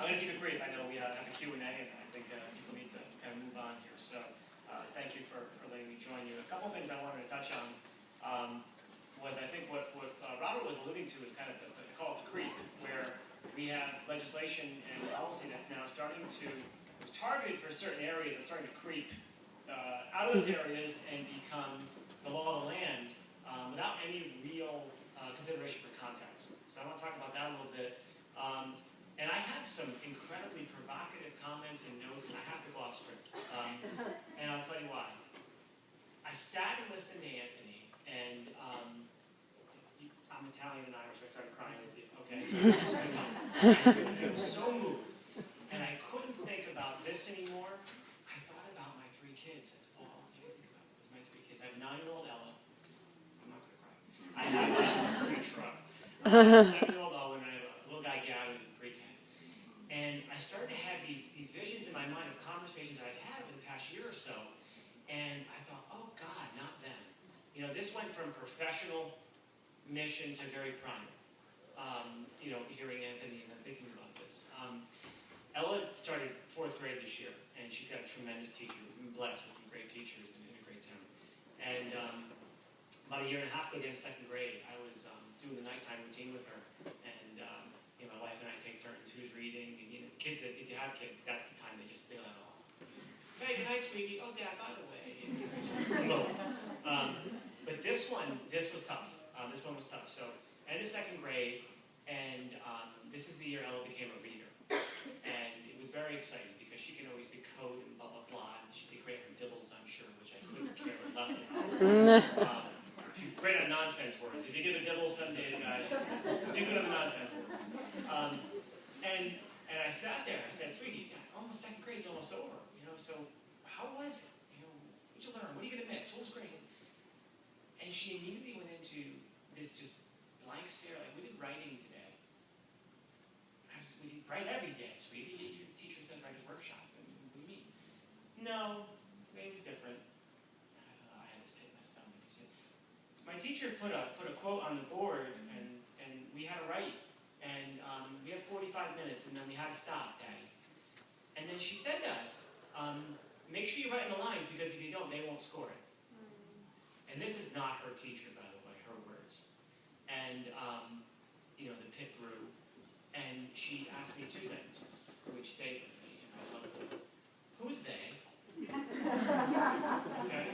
going to keep it brief. I know we have a Q&A, and I think people need to kind of move on here. So thank you for letting me join you. A couple of things I wanted to touch on was I think what Robert was alluding to is kind of the call it the creep, where we have legislation and policy that's now starting to target for certain areas and starting to creep out of those areas and become the law of the land without any real consideration for context. So I want to talk about that a little bit. And I have some incredibly provocative comments and notes, and I have to go off script. And I'll tell you why. I sat and listened to Anthony, and I'm Italian and Irish, so I started crying with you. Okay, so I was so moved, and I couldn't think about this anymore. I thought about my 3 kids. That's all I could think about was my 3 kids. I have 9-year-old Ella. I'm not going to cry. I have a 3 truck. 7-year-old Owen, and I have a little guy, Gavin, who's in pre-K. And I started to have these visions in my mind of conversations that I've had over the past year or so. And I thought, oh, God, not them. You know, this went from professional mission to very private. You know, hearing Anthony and thinking about this. Ella started 4th grade this year, and she's got a tremendous teacher. We've been blessed with some great teachers in a great town. And about a year and a half ago, in 2nd grade, I was doing the nighttime routine with her. And you know, my wife and I take turns who's reading. And, you know, kids, if you have kids, that's the time they just feel it all. Hey, good night, sweetie. Oh, Dad, by the way. But this was tough. This one was tough. So, end of 2nd grade, and this is the year Ella became a reader. And it was very exciting because she can always decode and blah, blah, blah. And she did great on dibbles, I'm sure, which I couldn't care less about. She's great on nonsense words. If you give a dibble someday, guys, do good on the nonsense words. And I sat there, I said, sweetie, almost 2nd grade's almost over. You know, so how was it? You know, what'd you learn? What are you going to miss? What was great? And she immediately went into this just blank stare, like, we did writing today. I said, we write every day, sweetie. Your teacher says write a workshop. I mean, what do you mean? No, today was different. I had this pit in my stomach. My teacher put a quote on the board, and we had to write. And we had 45 minutes, and then we had to stop, Daddy. And then she said to us, make sure you write in the lines, because if you don't, they won't score it. And this is not her teacher, by the way, her words. And, you know, the pit grew. And she asked me 2 things, which stayed with me, and I loved it. Who's they? Okay?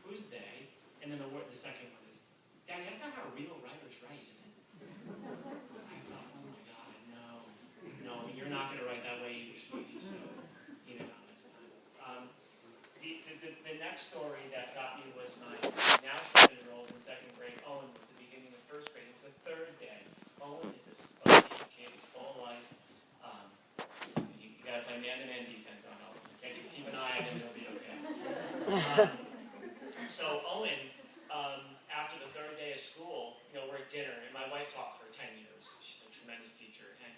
Who's they? And then the second one is, Daddy, that's not how real writers write, is it? I thought, oh my God, no, you're not going to write that way either, sweetie, so, you know, next time. The next story that got me was my now 7-year-old in 2nd grade. Owen was the beginning of 1st grade. It was the 3rd day. Owen is a spunky kid. He's full of life. You got to play man-to-man defense on Owen. You can't just keep an eye on him and he'll be okay. So Owen, after the 3rd day of school, you know, we're at dinner, and my wife taught for 10 years. She's a tremendous teacher. And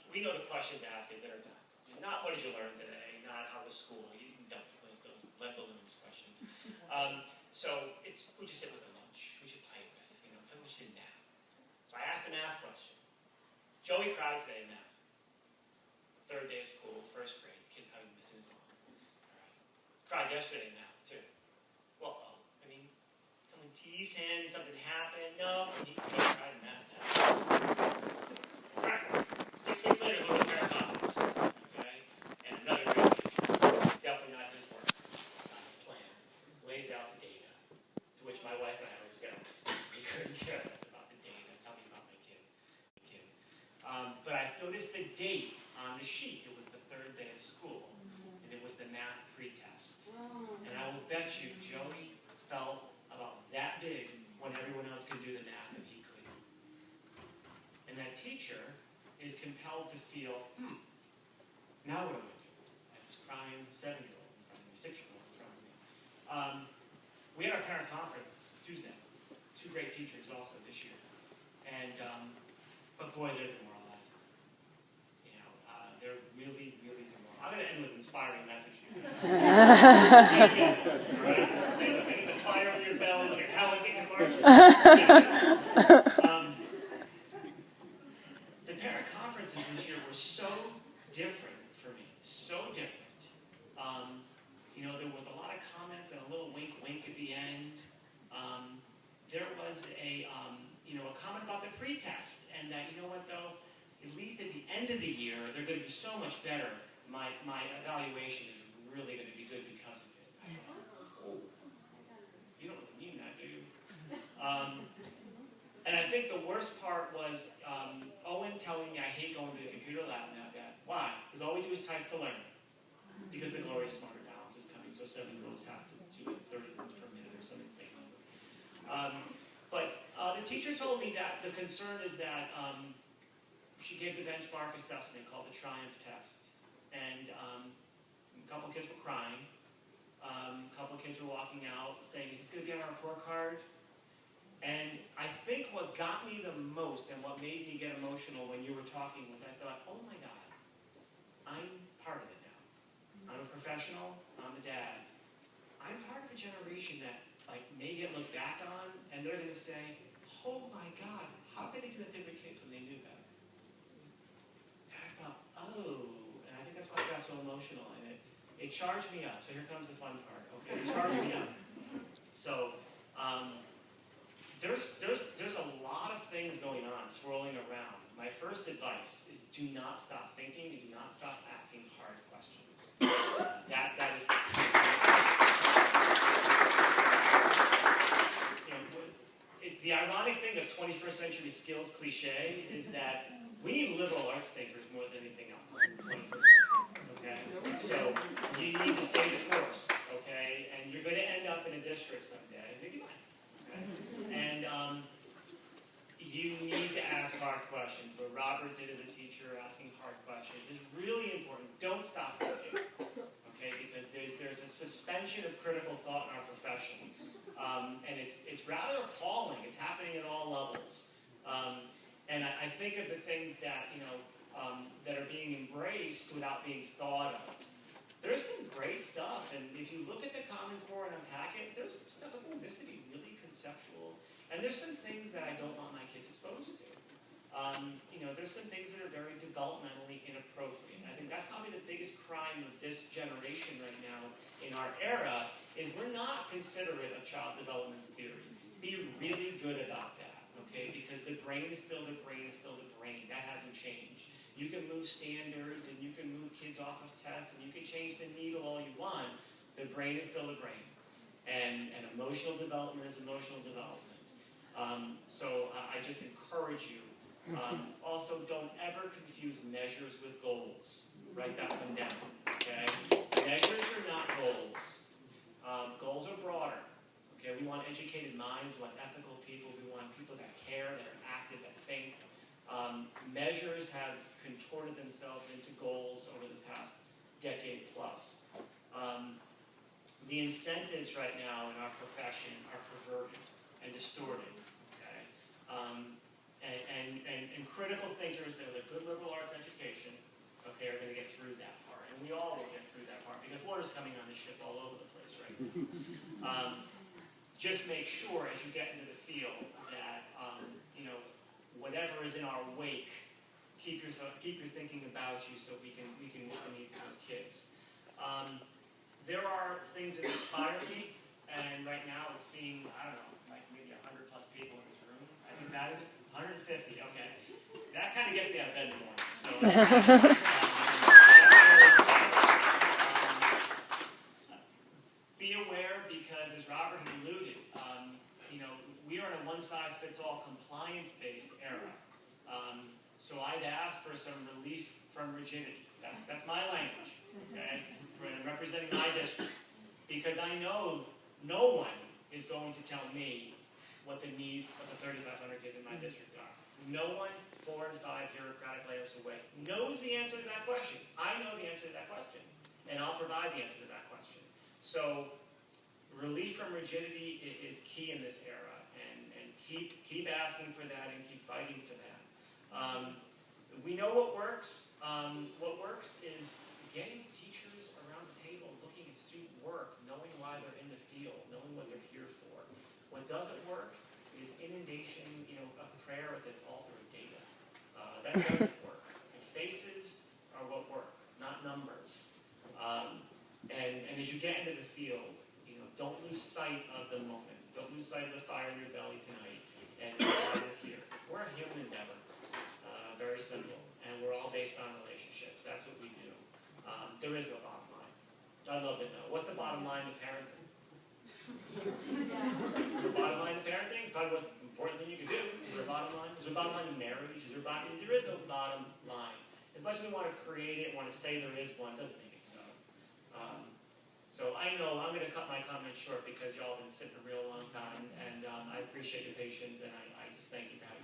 we know the questions to ask at dinner time. Not what did you learn today, not how was school. You don't those lead balloons questions. So who'd you sit with at lunch? Who'd you play with? You know, tell me what you did now. So I asked the math question. Joey cried today in math. 3rd day of school, 1st grade. Kid probably missing his mom. All right. Cried yesterday in math too. Well, I mean, someone teased him, something happened. No, he cried in math now. All right. 6 weeks later, go to the parent conference. Okay? And another great teacher. Definitely not his work. Not his plan. Lays out the data. To which my wife and I always go, we couldn't care less about the data. Tell me about my kid. But I noticed the date on the sheet. It was the 3rd day of school. And it was the math pretest. And I will bet you Joey felt about that big when everyone else could do the math and he couldn't. And that teacher is compelled to feel, now what am I doing? I was crying 7-year-old in front of me, 6-year-old in front of me. We had our parent conference Tuesday. 2 great teachers also this year. And, but boy, they're demoralized. You know, they're really, really demoralized. I'm going to end with an inspiring message here. Right? They get the fire under your belly, look at Helen getting marching. The parent conferences this year were was a comment about the pretest, and that, you know what, though, at least at the end of the year, they're going to do so much better. My evaluation is really going to be good because of it. I thought, oh, you don't really mean that, do you? And I think the worst part was Owen telling me I hate going to the computer lab now, Dad. Why? Because all we do is type to learn. Because the glorious smarter balance is coming, so 7-year-olds have to do it 30 words per minute or some insane number. But the teacher told me that the concern is that she gave the benchmark assessment called the Triumph test. And a couple kids were crying. A couple kids were walking out saying, is this going to be on our report card? And I think what got me the most and what made me get emotional when you were talking was I thought, oh my God, I'm part of it now. I'm a professional, I'm a dad. I'm part of a generation that may get looked back on, and they're going to say, oh my God, how could they do that to their kids when they knew better? And I thought, oh, and I think that's why I got so emotional, and it charged me up. So here comes the fun part, okay? It charged me up. So there's a lot of things going on, swirling around. My first advice is do not stop thinking, and do not stop asking hard questions. That is... The ironic thing of 21st century skills cliche is that we need liberal arts thinkers more than anything else in the 21st century, okay? So you need to stay the course, okay? And you're going to end up in a district someday, maybe not, okay? And you need to ask hard questions. What Robert did as a teacher, asking hard questions, is really important. Don't stop thinking, okay? Because there's a suspension of critical thought in our profession. And it's rather appalling. It's happening at all levels. And I think of the things that, that are being embraced without being thought of. There's some great stuff, and if you look at the Common Core and unpack it, there's some stuff, oh, this would be really conceptual. And there's some things that I don't want my kids exposed to. There's some things that are very developmentally inappropriate. I think that's probably the biggest crime of this generation right now in our era, is we're not considerate of child development theory. Be really good about that, okay? Because the brain is still the brain is still the brain. That hasn't changed. You can move standards, and you can move kids off of tests, and you can change the needle all you want. The brain is still the brain. And emotional development is emotional development. So I just encourage you. Also, don't ever confuse measures with goals. Write that one down, okay? Measures are not goals. Goals are broader. Okay, we want educated minds, we want ethical people, we want people that care, that are active, that think. Measures have contorted themselves into goals over the past decade plus. The incentives right now in our profession are perverted and distorted. Okay, and critical thinkers that with a good liberal arts education, okay, are going to get through that part, and we all will get through that part because water's coming on the ship all over the place right now. Just make sure as you get into the field that whatever is in our wake, keep your thinking about you so we can meet the needs of those kids. There are things that inspire me, and right now it's seeing, I don't know, like maybe 100 plus people in this room. I think that is 150. Okay, that kind of gets me out of bed in the morning. So. Be aware, because as Robert had alluded, we are in a one-size-fits-all compliance-based era. So I'd ask for some relief from rigidity. That's my language, okay? I'm representing my district, because I know no one is going to tell me what the needs of the 3,500 kids in my district are. No one 4 and 5 bureaucratic layers away knows the answer to that question. I know the answer to that question, and I'll provide the answer to that question. So relief from rigidity is key in this era, and keep asking for that and keep fighting for that. We know what works. What works is getting teachers around the table, looking at student work, knowing why they're in the field, knowing what they're here for. What doesn't work is inundation, of prayer at the altar of data. That doesn't work. And faces are what work, not numbers. And as you get into the field, don't lose sight of the moment. Don't lose sight of the fire in your belly tonight. simple, and we're all based on relationships. That's what we do. There is no bottom line. I'd love to know. What's the bottom line to parenting? The bottom line to parenting is probably the most important thing you can do. Is there a bottom line? Is there a bottom line to marriage? Is there a bottom line? There is no bottom line. As much as we want to create it, want to say there is one, doesn't make it so. So I know I'm going to cut my comments short because y'all have been sitting a real long time, and I appreciate your patience, and I just thank you for having me.